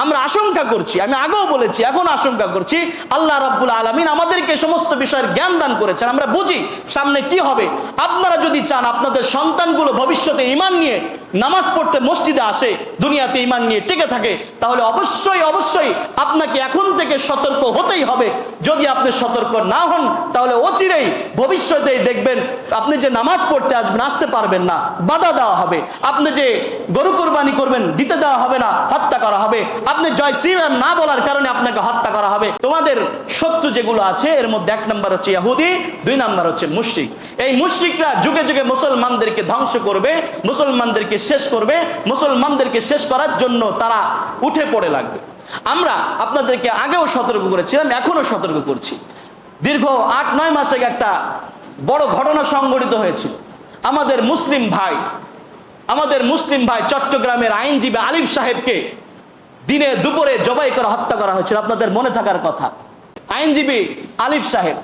আমরা আশঙ্কা করছি, আমি আগেও বলেছি, এখন আশঙ্কা করছি, আল্লাহ রাব্বুল আলামিন আমাদেরকে সমস্ত বিষয়ের জ্ঞান দান করেছেন, আমরা বুঝি সামনে কি হবে। আপনারা যদি চান আপনাদের সন্তানগুলো ভবিষ্যতে ঈমান নিয়ে নামাজ পড়তে মসজিদে আসে, দুনিয়াতে ঈমান নিয়ে টিকে থাকে, তাহলে অবশ্যই অবশ্যই আপনাকে এখন থেকে সতর্ক হতেই হবে। যদি আপনি সতর্ক না হন তাহলে অচিরেই ভবিষ্যতেই দেখবেন আপনি যে নামাজ পড়তে আসবেন, আসতে পারবেন না, বাধা দেওয়া হবে। আপনি যে গরু কুরবানি করবেন, দিতে দেওয়া হবে না, হত্যা করা হবে। আপনি জয় শ্রীরাম না বলার কারণে আপনাকে হত্যা করা হবে। তোমাদের শত্রু যেগুলো আছে এর মধ্যে 1 নম্বর হচ্ছে ইহুদি, 2 নম্বর হচ্ছে মুশরিক। এই মুশরিকরা যুগে যুগে মুসলমানদেরকে ধ্বংস করবে, মুসলমানদেরকে শেষ করবে, মুসলমানদেরকে শেষ করার জন্য তারা উঠে পড়ে লাগবে। আমরা আপনাদেরকে আগেও সতর্ক করেছিলাম, এখনো সতর্ক করছি। দীর্ঘ 8-9 মাস আগে একটা বড় ঘটনা সংঘটিত হয়েছিল। আমাদের মুসলিম ভাই চট্টগ্রামের আইনজীবী আলিফ সাহেবকে দিনে দুপুরে জবাই করে হত্যা করা হয়েছিল। আপনাদের মনে থাকার কথা, আইনজীবী আলিফ সাহেব,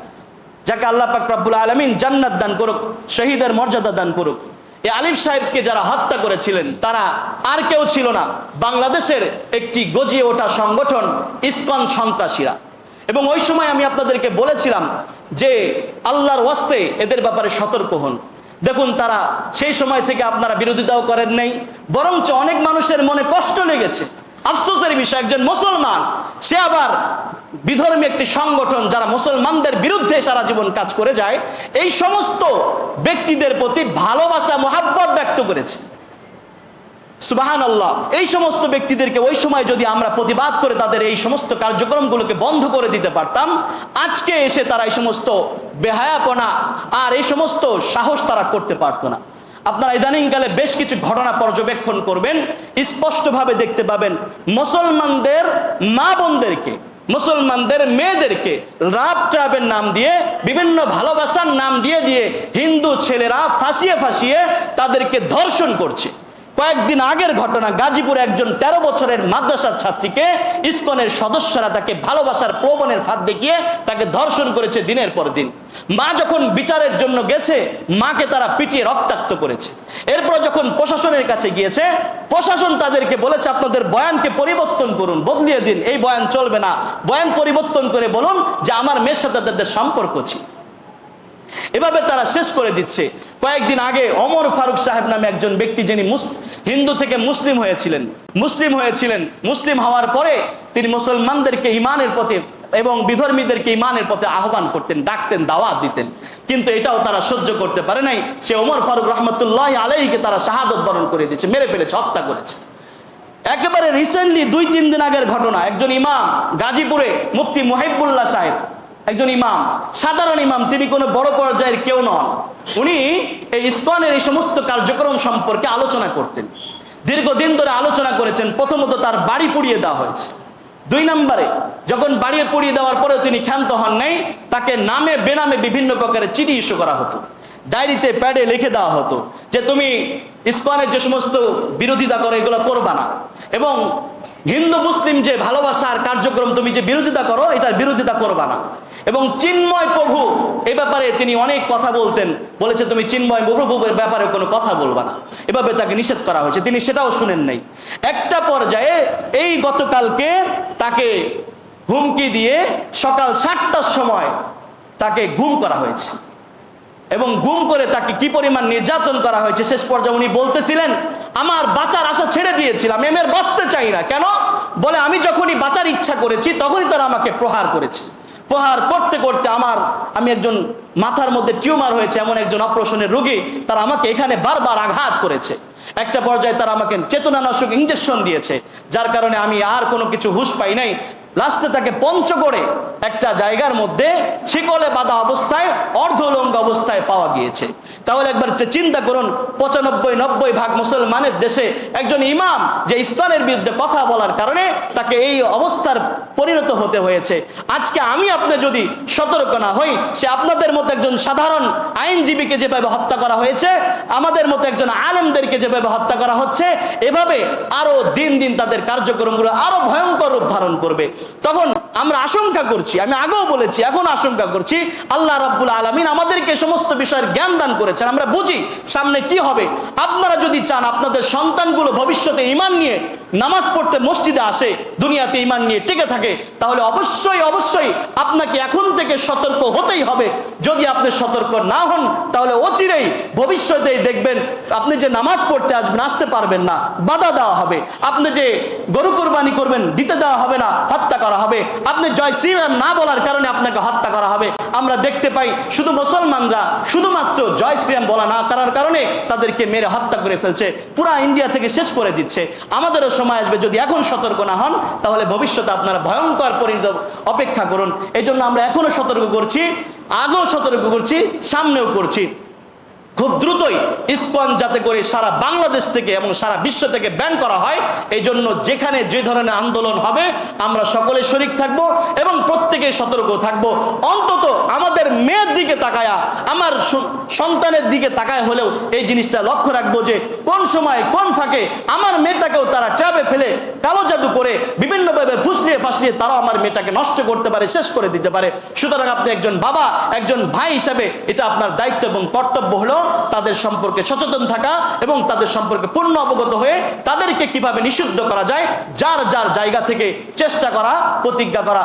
যাকে আল্লাহ পাক রব্বুল আলামিন জান্নাত দান করুক, শহীদের মর্যাদা দান করুক। এই আলিফ সাহেবকে যারা হত্যা করেছিলেন তারা আর কেউ ছিল না, বাংলাদেশের একটি গজিয়ে ওঠা সংগঠন ইসকন সন্ত্রাসীরা। এবং ওই সময় আমি আপনাদেরকে বলেছিলাম যে আল্লাহর ওয়াস্তে এদের ব্যাপারে সতর্ক হন। দেখুন, তারা সেই সময় থেকে আপনারা বিরোধিতাও করেন নাই, বরঞ্চ অনেক মানুষের মনে কষ্ট লেগেছে। আফসোসের বিষয়, একজন মুসলমান সে আবার বিধর্মী একটি সংগঠন যারা মুসলমানদের বিরুদ্ধে সারা জীবন কাজ করে যায়, এই সমস্ত ব্যক্তিদের প্রতি ভালোবাসা মোহাব্বত ব্যক্ত করেছে। সুবহানাল্লাহ। এই সমস্ত ব্যক্তিদেরকে ওই সময় যদি আমরা প্রতিবাদ করে তাদের এই সমস্ত কার্যক্রমগুলোকে বন্ধ করে দিতে পারতাম, আজকে এসে তারা এই সমস্ত বেহায়াপনা আর এই সমস্ত সাহস তারা করতে পারতো না। আপনারা ইদানিংকালে বেশ কিছু ঘটনা পর্যবেক্ষণ করবেন, স্পষ্টভাবে দেখতে পাবেন মুসলমানদের মা বোনদেরকে, মুসলমানদের মেয়েদেরকে রাব ট্রাবের নাম দিয়ে, বিভিন্ন ভালোবাসার নাম দিয়ে হিন্দু ছেলেরা ফাঁসিয়ে তাদেরকে ধর্ষণ করছে। কয়েকদিন আগের ঘটনা, গাজীপুরে একজন 13 বছরের মাদ্রাসার ছাত্রীকে ইসকনের সদস্যরা তাকে ভালোবাসার প্রলোভনের ফাঁদ দেখিয়ে তাকে ধর্ষণ করেছে দিনের পর দিন। মা যখন বিচারের জন্য গেছে, মাকে তারা পিটিয়ে রক্তাক্ত করেছে। এরপর যখন প্রশাসনের কাছে গিয়েছে, প্রশাসন তাদেরকে বলেছে আপনাদের বয়ানকে পরিবর্তন করুন, বদলিয়ে দিন, এই বয়ান চলবে না, বয়ান পরিবর্তন করে বলুন যে আমার মেয়ের সাথে তাদের সম্পর্ক ছিল। এভাবে তারা শেষ করে দিচ্ছে। কয়েকদিন আগে ওমর ফারুক সাহেব নামে একজন ব্যক্তি, যিনি হিন্দু থেকে মুসলিম হয়েছিলেন, মুসলিম হওয়ার পরে তিনি মুসলমানদেরকে ঈমানের পথে এবং বিধর্মীদেরকে ঈমানের পথে আহ্বান করতেন, ডাকতেন, দাওয়াত দিতেন। কিন্তু এটাও তারা সহ্য করতে পারে নাই। সে ওমর ফারুক রহমতুল্লাহ আলাইহিকে তারা শাহাদত বরণ করে দিয়েছে, মেরে ফেলেছে, হত্যা করেছে। একেবারে রিসেন্টলি 2-3 দিন আগের ঘটনা, একজন ইমাম গাজীপুরে, মুফতি মুহিবুল্লাহ সাহেব, একজন ইমাম, সাধারণ ইমাম, তিনি কোনো বড় পর্যায়ের কেউ নন। উনি এই ইসকনের এই সমস্ত কার্যক্রম সম্পর্কে আলোচনা করতেন, দীর্ঘদিন ধরে আলোচনা করেছেন। প্রথমত তার বাড়ি পুড়িয়ে দেওয়া হয়েছে। 2 নম্বরে যখন বাড়ি পুড়িয়ে দেওয়ার পরেও তিনি ক্ষান্ত হন নাই, তাকে নামে বেনামে বিভিন্ন প্রকারের চিঠি ইস্যু করা হতো, ডায়েরিতে প্যাডে লিখে দেওয়া হতো যে তুমি ইসকনের যে সমস্ত বিরোধিতা করো এগুলো করবা না, এবং হিন্দু মুসলিম যে ভালোবাসার কার্যক্রম তুমি যে বিরোধিতা করো এটার বিরোধিতা করবা না। এবং চিন্ময় প্রভু এই ব্যাপারে তিনি অনেক কথা বলতেন, বলেছে তুমি চিন্ময় প্রভুর ব্যাপারে কোনো কথা বলবা না, এভাবে তাকে নিষেধ করা হয়েছে। তিনি সেটাও শুনেন নাই। একটা পর্যায়ে এই গতকালকে তাকে হুমকি দিয়ে সকাল 7টার সময় তাকে গুম করা হয়েছে, এবং গুম করে তাকে কি পরিমাণ নির্যাতন করা হয়েছে। শেষ পর্যায়ে উনি বলতেছিলেন আমার বাঁচার আশা ছেড়ে দিয়েছিলাম, আমি আর বাঁচতে চাই না। কেন? বলে আমি যখনই বাঁচার ইচ্ছা করেছি তখনই তারা আমাকে প্রহার করেছে। প্রহার করতে করতে আমি একজন মাথার মধ্যে টিউমার হয়েছে এমন একজন অপারেশনের রোগী, তারা আমাকে এখানে বারবার আঘাত করেছে। একটা পর্যায়ে তারা আমাকে চেতনানাশক ইঞ্জেকশন দিয়েছে, যার কারণে আমি আর কোনো কিছু হুঁশ পাই নাই। লাস্টে তাকে পঞ্চগড়ে একটা জায়গার মধ্যে শিকলে বাঁধা অবস্থায়, অর্ধলঙ্গ অবস্থায় পাওয়া গিয়েছে। তাহলে একবার চিন্তা করুন, 95-90 ভাগ মুসলমানের দেশে একজন ইমাম যে ইসলামের বিরুদ্ধে কথা বলার কারণে তাকে এই অবস্থার পরিণত হতে হয়েছে। আজকে আমি আপনি যদি সতর্ক না হই, সে আপনাদের মতো একজন সাধারণ আইনজীবীকে যেভাবে হত্যা করা হয়েছে, আমাদের মতো একজন আলেমদেরকে যেভাবে হত্যা করা হচ্ছে, এভাবে আরো দিন দিন তাদের কার্যক্রমগুলো আরো ভয়ঙ্কর রূপ ধারণ করবে। তখন আমরা আশঙ্কা করছি, আমি আগেও বলেছি, এখন আশঙ্কা করছি, আল্লাহ রাব্বুল আলামিন আমাদেরকে সমস্ত বিষয়ের জ্ঞান দান করেছেন, আমরা বুঝি সামনে কি হবে। আপনারা যদি চান আপনাদের সন্তানগুলো ভবিষ্যতে ঈমান নিয়ে নামাজ পড়তে মসজিদে আসে, দুনিয়াতে ঈমান নিয়ে টিকে থাকে, তাহলে অবশ্যই অবশ্যই আপনাকে এখন থেকে সতর্ক হতেই হবে। যদি আপনি সতর্ক না হন তাহলে অচিরেই ভবিষ্যতেই দেখবেন আপনি যে নামাজ পড়তে আসবেন, আসতে পারবেন না, বাধা দেওয়া হবে। আপনি যে গরু কোরবানি করবেন, দিতে দেওয়া হবে না, হত্যা করা হবে। আপনি জয় শ্রীরাম না বলার কারণে আপনাকে হত্যা করা হবে। আমরা দেখতে পাই শুধু মুসলমানরা শুধুমাত্র জয় শ্রীরাম বলা না করার কারণে তাদেরকে মেরে হত্যা করে ফেলছে, পুরা ইন্ডিয়া থেকে শেষ করে দিচ্ছে। আমাদেরও সময় আসবে, যদি এখন সতর্ক না হন তাহলে ভবিষ্যতে আপনারা ভয়ঙ্কর পরিণত অপেক্ষা করুন। এই জন্য আমরা এখনো সতর্ক করছি, আগেও সতর্ক করছি, সামনেও করছি। খুব দ্রুতই ইসকন যাতে করে সারা বাংলাদেশ থেকে এবং সারা বিশ্ব থেকে ব্যান করা হয়, এই জন্য যেখানে যে ধরনের আন্দোলন হবে আমরা সকলে শরিক থাকব এবং প্রত্যেকে সতর্ক থাকব। অন্তত আমাদের মেয়ের দিকে তাকায়া, আমার সন্তানের দিকে তাকায় হলেও এই জিনিসটা লক্ষ্য রাখবো যে কোন সময় কোন ফাঁকে আমার মেয়েটাকেও তারা ট্র্যাপে ফেলে কালো জাদু করে বিভিন্নভাবে ফুসলিয়ে ফাসলিয়ে তারাও আমার মেয়েটাকে নষ্ট করতে পারে, শেষ করে দিতে পারে। সুতরাং আপনি একজন বাবা, একজন ভাই হিসাবে এটা আপনার দায়িত্ব এবং কর্তব্য হলো তাদের সম্পর্কে সচেতন থাকা এবং তাদের সম্পর্কে পূর্ণ অবগত হয়ে তাদেরকে কিভাবে নিষিদ্ধ করা যায় যার যার জায়গা থেকে চেষ্টা করা, প্রতিজ্ঞা করা।